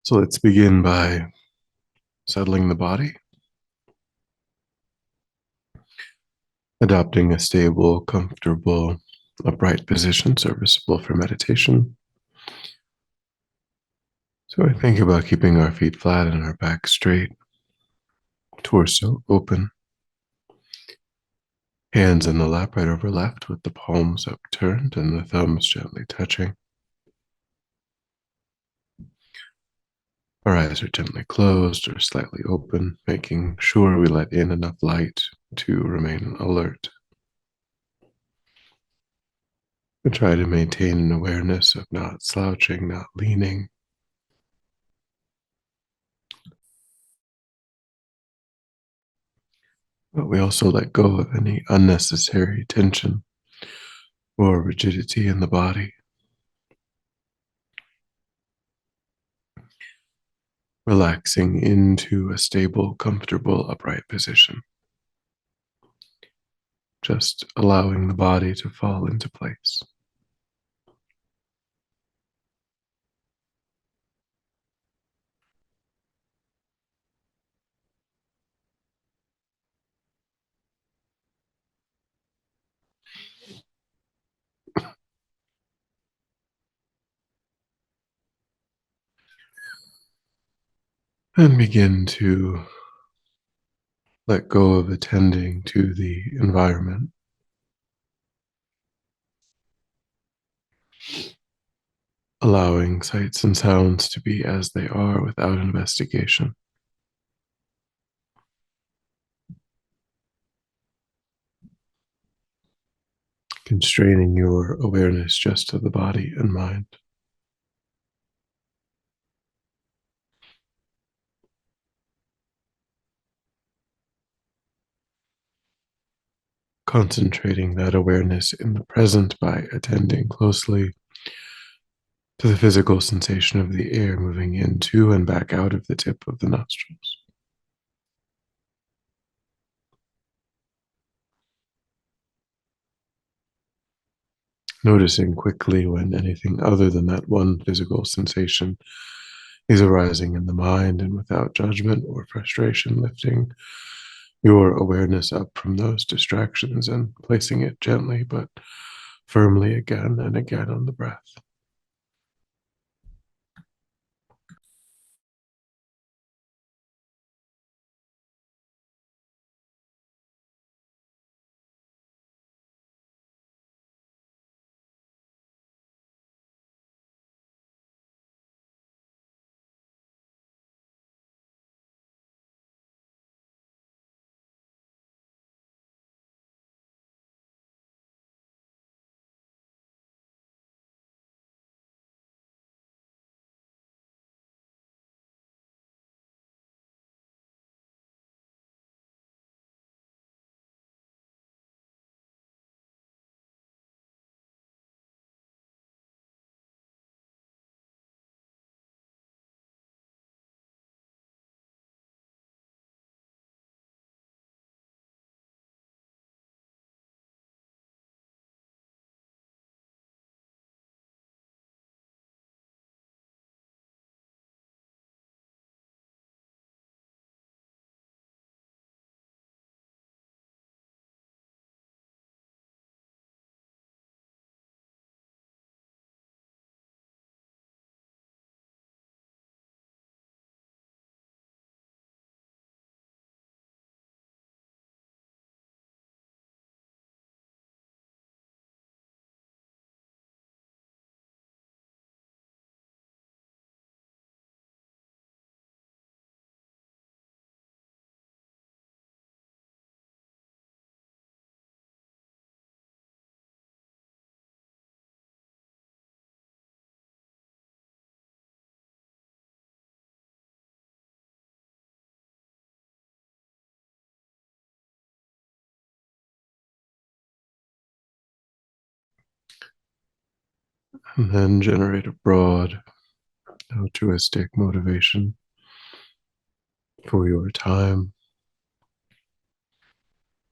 So let's begin by settling the body, adopting a stable, comfortable, upright position serviceable for meditation. So I think about keeping our feet flat and our back straight, torso open, hands in the lap right over left with the palms upturned and the thumbs gently touching. Our eyes are gently closed or slightly open, making sure we let in enough light to remain alert. We try to maintain an awareness of not slouching, not leaning, but we also let go of any unnecessary tension or rigidity in the body, relaxing into a stable, comfortable, upright position, just allowing the body to fall into place. And begin to let go of attending to the environment, allowing sights and sounds to be as they are without investigation, constraining your awareness just to the body and mind. Concentrating that awareness in the present by attending closely to the physical sensation of the air moving into and back out of the tip of the nostrils. Noticing quickly when anything other than that one physical sensation is arising in the mind, and without judgment or frustration, lifting your awareness up from those distractions and placing it gently but firmly again and again on the breath. And then generate a broad, altruistic motivation for your time,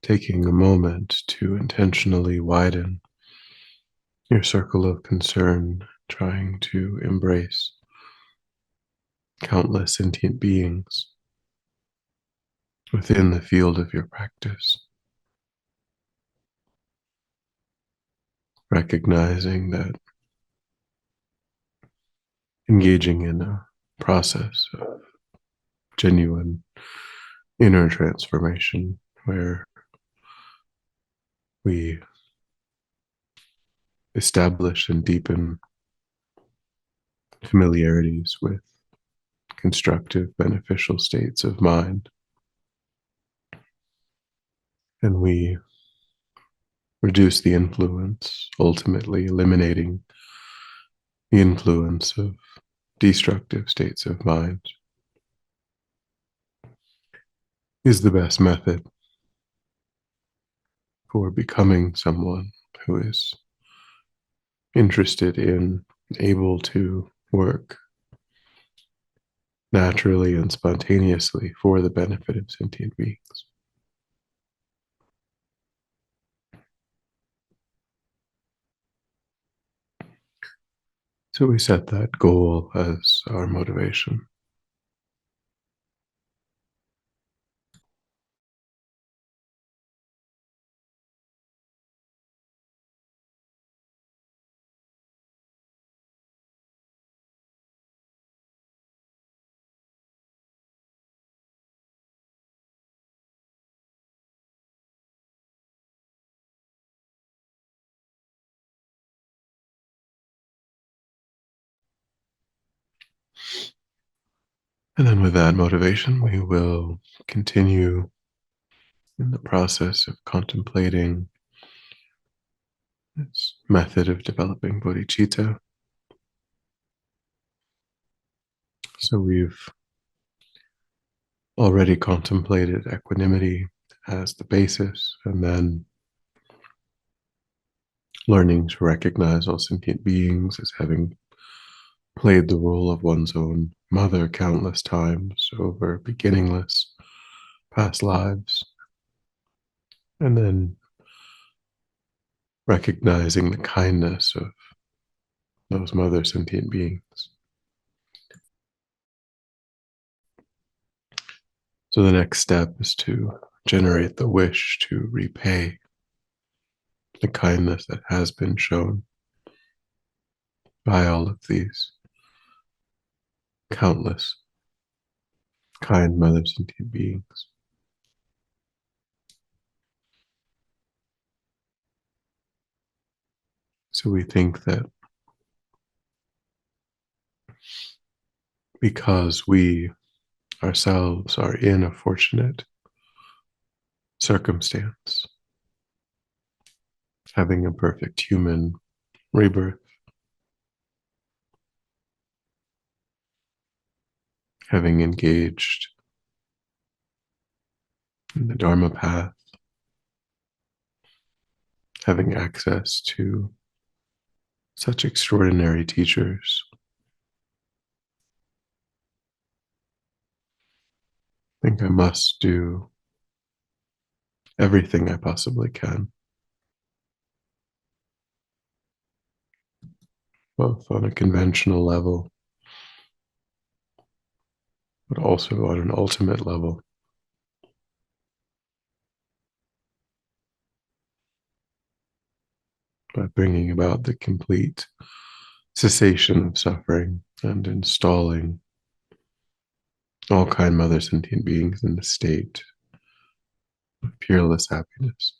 taking a moment to intentionally widen your circle of concern, trying to embrace countless sentient beings within the field of your practice, recognizing that engaging in a process of genuine inner transformation where we establish and deepen familiarities with constructive, beneficial states of mind, and we reduce the influence, ultimately eliminating the influence of destructive states of mind, is the best method for becoming someone who is interested in, able to work naturally and spontaneously for the benefit of sentient beings. So we set that goal as our motivation. And then with that motivation, we will continue in the process of contemplating this method of developing bodhicitta. So we've already contemplated equanimity as the basis, and then learning to recognize all sentient beings as having played the role of one's own mother countless times over beginningless past lives, and then recognizing the kindness of those mother sentient beings. So the next step is to generate the wish to repay the kindness that has been shown by all of these countless kind mother sentient beings. So we think that because we ourselves are in a fortunate circumstance, having a perfect human rebirth, having engaged in the Dharma path, having access to such extraordinary teachers, I think I must do everything I possibly can, both on a conventional level, but also on an ultimate level, by bringing about the complete cessation of suffering and installing all kind mother sentient beings in the state of peerless happiness.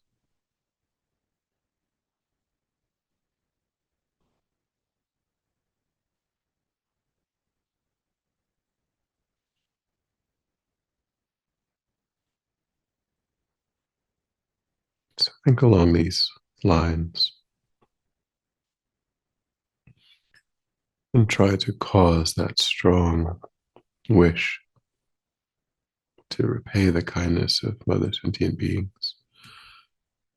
So think along these lines and try to cause that strong wish to repay the kindness of mother sentient beings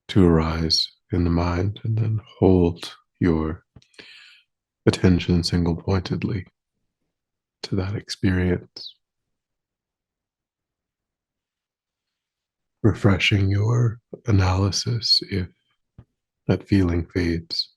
to arise in the mind, and then hold your attention single pointedly to that experience, refreshing your analysis if that feeling fades.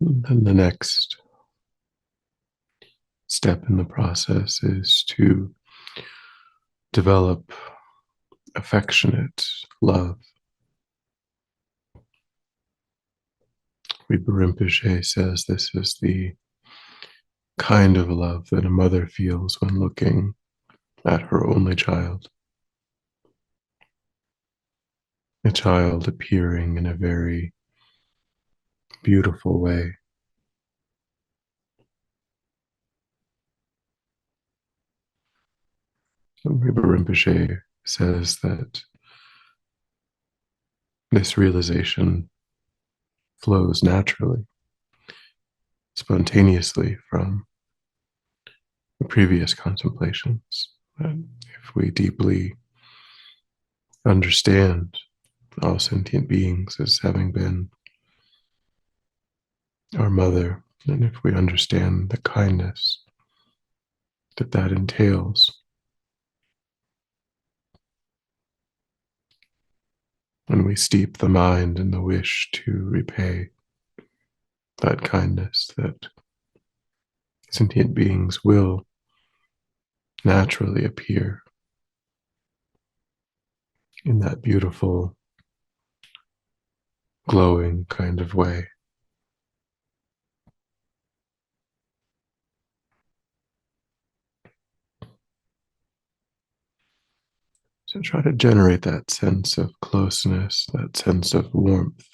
And then the next step in the process is to develop affectionate love. Weber Rinpoche says this is the kind of love that a mother feels when looking at her only child, a child appearing in a very beautiful way. Weber Rinpoche says that this realization flows naturally, spontaneously from the previous contemplations. And if we deeply understand all sentient beings as having been our mother, and if we understand the kindness that that entails, and we steep the mind in the wish to repay that kindness, that sentient beings will naturally appear in that beautiful, glowing kind of way. So try to generate that sense of closeness, that sense of warmth.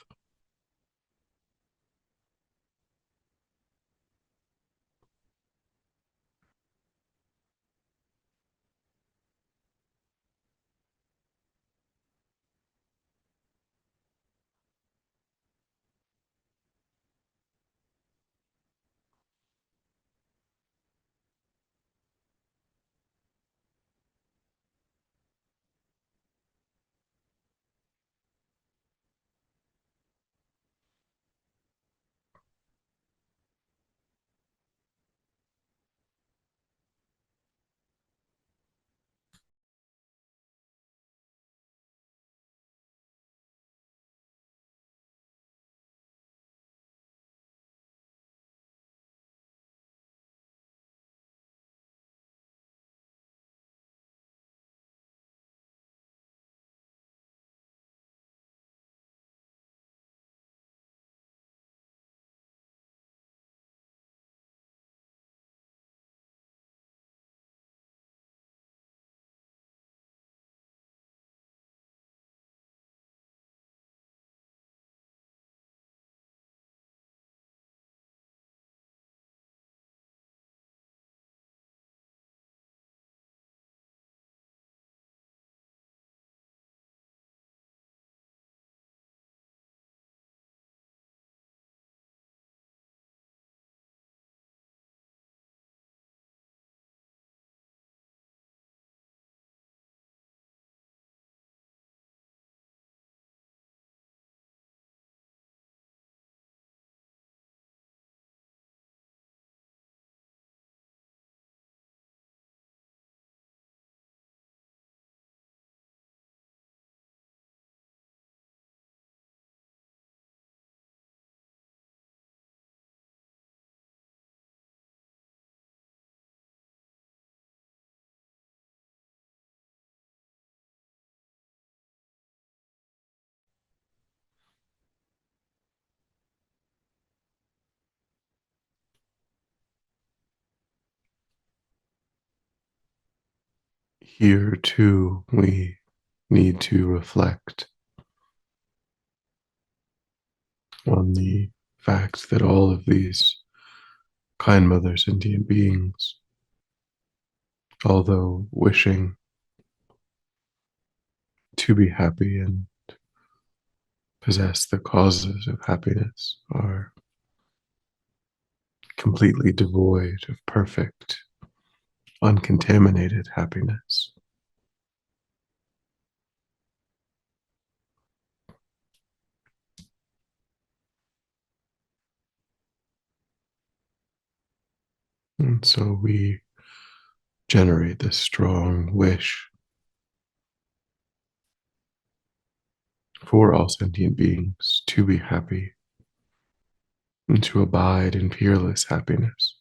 Here too, we need to reflect on the fact that all of these kind mother sentient beings, although wishing to be happy and possess the causes of happiness, are completely devoid of perfect, uncontaminated happiness. And so we generate this strong wish for all sentient beings to be happy, and to abide in peerless happiness.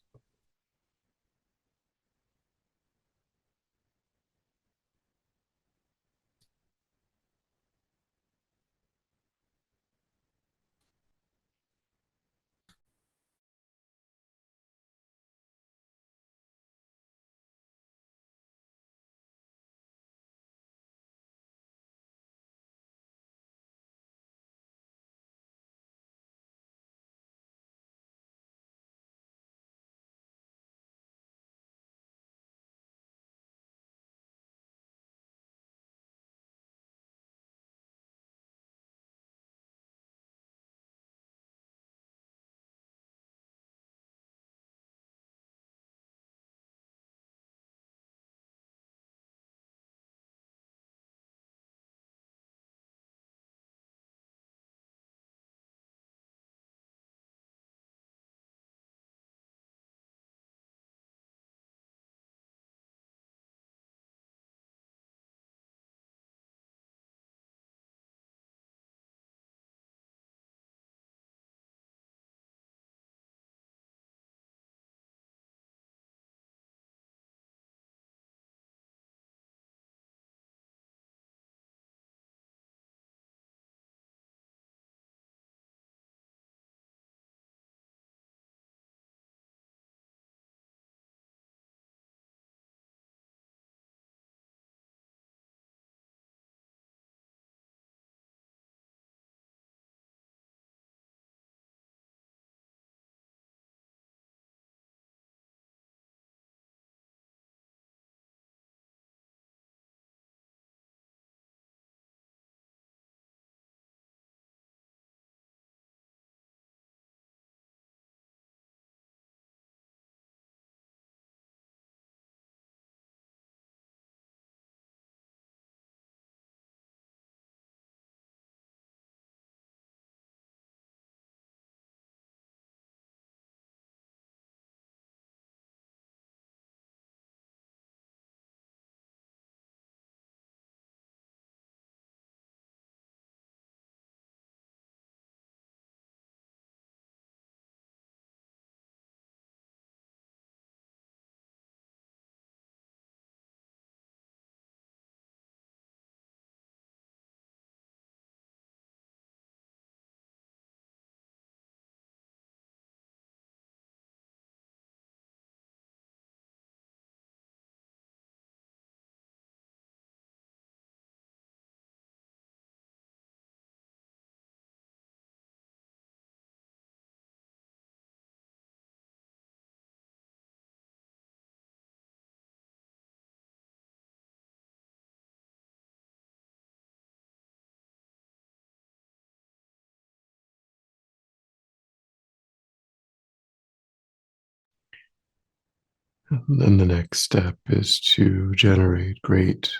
And then the next step is to generate great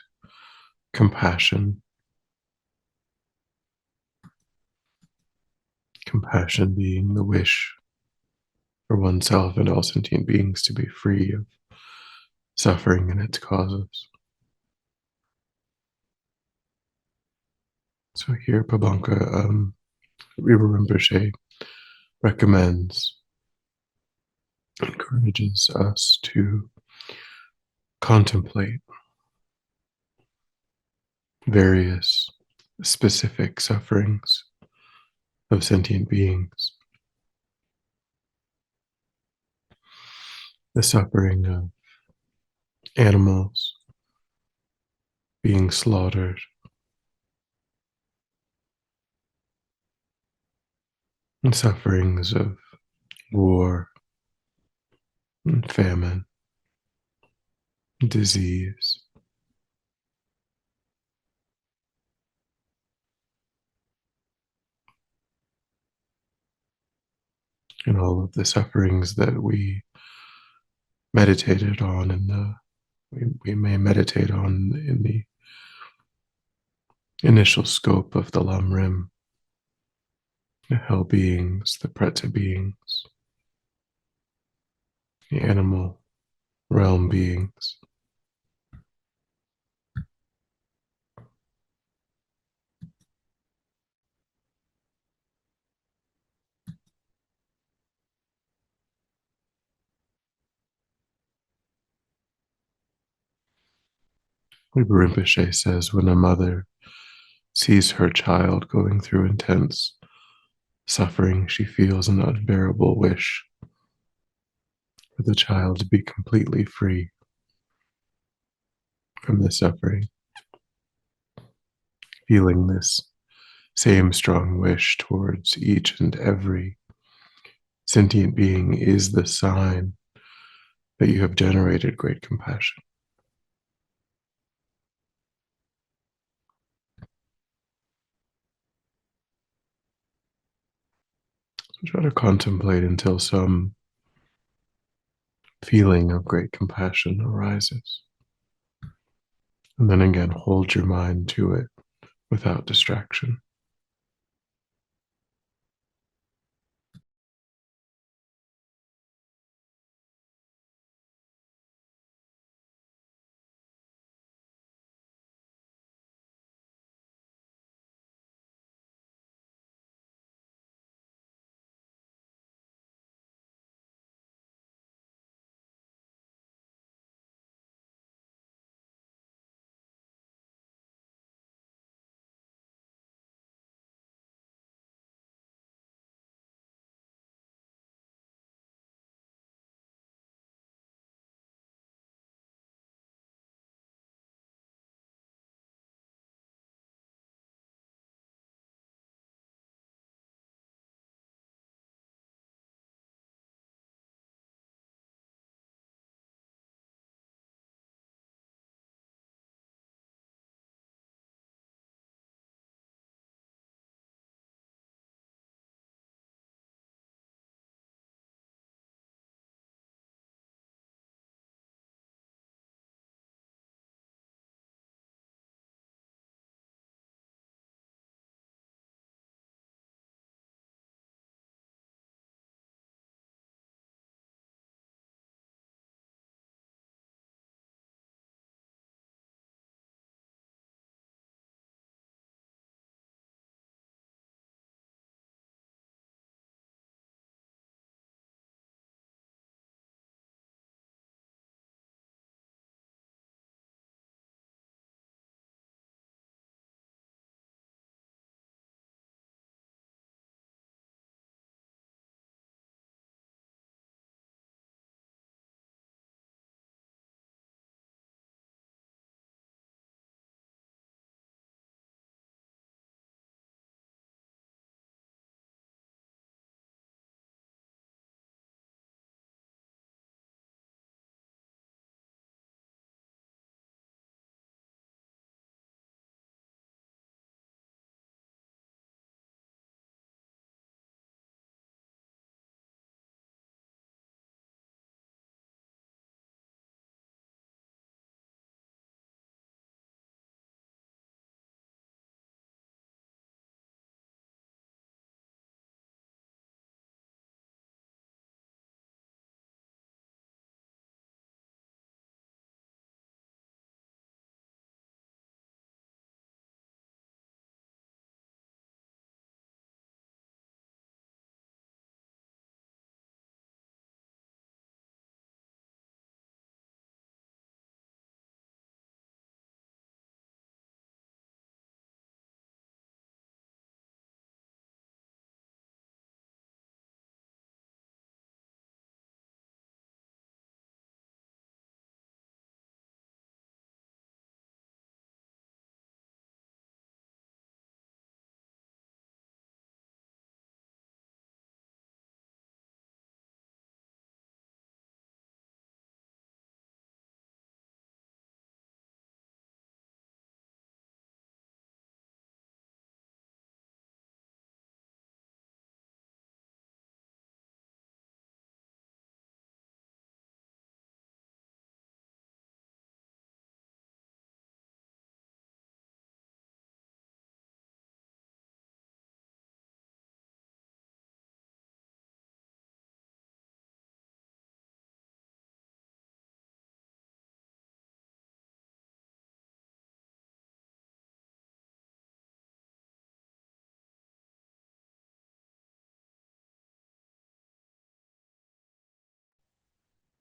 compassion, compassion being the wish for oneself and all sentient beings to be free of suffering and its causes. So here, Pabanka, Riva Rinpoche recommends, encourages us to contemplate various specific sufferings of sentient beings. The suffering of animals being slaughtered, and sufferings of war and famine, disease, and all of the sufferings that we meditated on in the we may meditate on in the initial scope of the Lamrim, the hell beings, the Preta beings, the animal realm beings. Rinpoche says when a mother sees her child going through intense suffering, she feels an unbearable wish for the child to be completely free from the suffering. Feeling this same strong wish towards each and every sentient being is the sign that you have generated great compassion. So try to contemplate until some feeling of great compassion arises. And then again, hold your mind to it without distraction.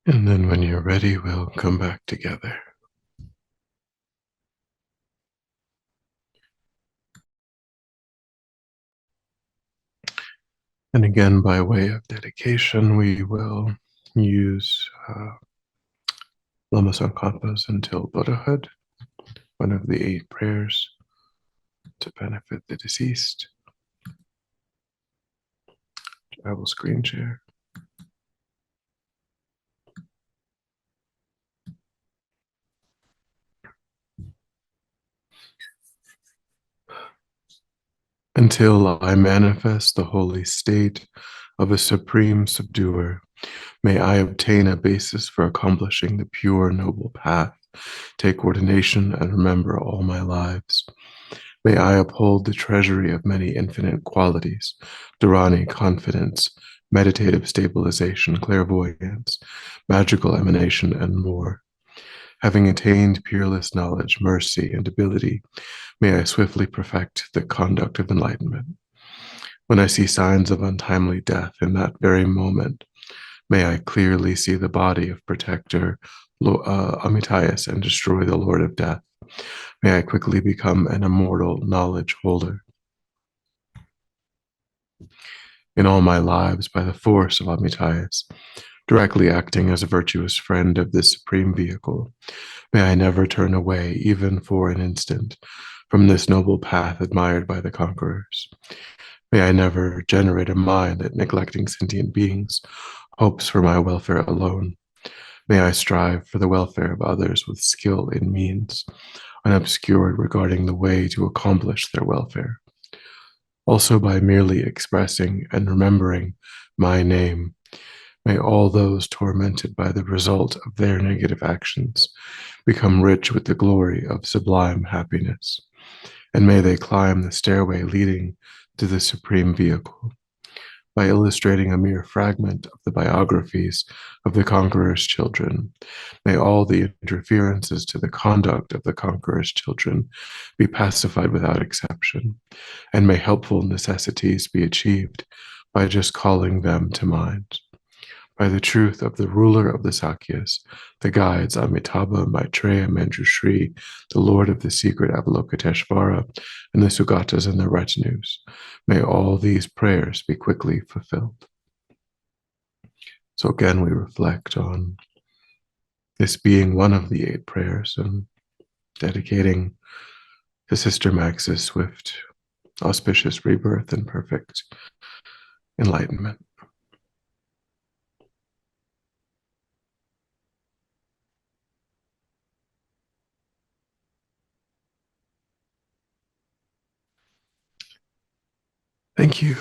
And then when you're ready, we'll come back together. And again, by way of dedication, we will use Losang until Buddhahood, one of the 8 prayers to benefit the deceased. I will screen share. Until I manifest the holy state of a supreme subduer, may I obtain a basis for accomplishing the pure, noble path, take ordination, and remember all my lives. May I uphold the treasury of many infinite qualities, Dharani, confidence, meditative stabilization, clairvoyance, magical emanation, and more. Having attained peerless knowledge, mercy, and ability, may I swiftly perfect the conduct of enlightenment. When I see signs of untimely death in that very moment, may I clearly see the body of protector Amitayus and destroy the Lord of Death. May I quickly become an immortal knowledge holder. In all my lives, by the force of Amitayus, directly acting as a virtuous friend of this supreme vehicle, may I never turn away, even for an instant, from this noble path admired by the conquerors. May I never generate a mind that, neglecting sentient beings, hopes for my welfare alone. May I strive for the welfare of others with skill in means, unobscured regarding the way to accomplish their welfare. Also, by merely expressing and remembering my name, may all those tormented by the result of their negative actions become rich with the glory of sublime happiness, and may they climb the stairway leading to the supreme vehicle. By illustrating a mere fragment of the biographies of the conqueror's children, may all the interferences to the conduct of the conqueror's children be pacified without exception, and may helpful necessities be achieved by just calling them to mind. By the truth of the ruler of the Sakyas, the guides Amitabha, Maitreya, Manjushri, the Lord of the secret Avalokiteshvara, and the Sugatas and their retinues, may all these prayers be quickly fulfilled. So again, we reflect on this being one of the 8 prayers and dedicating to Sister Max's swift, auspicious rebirth and perfect enlightenment. Thank you.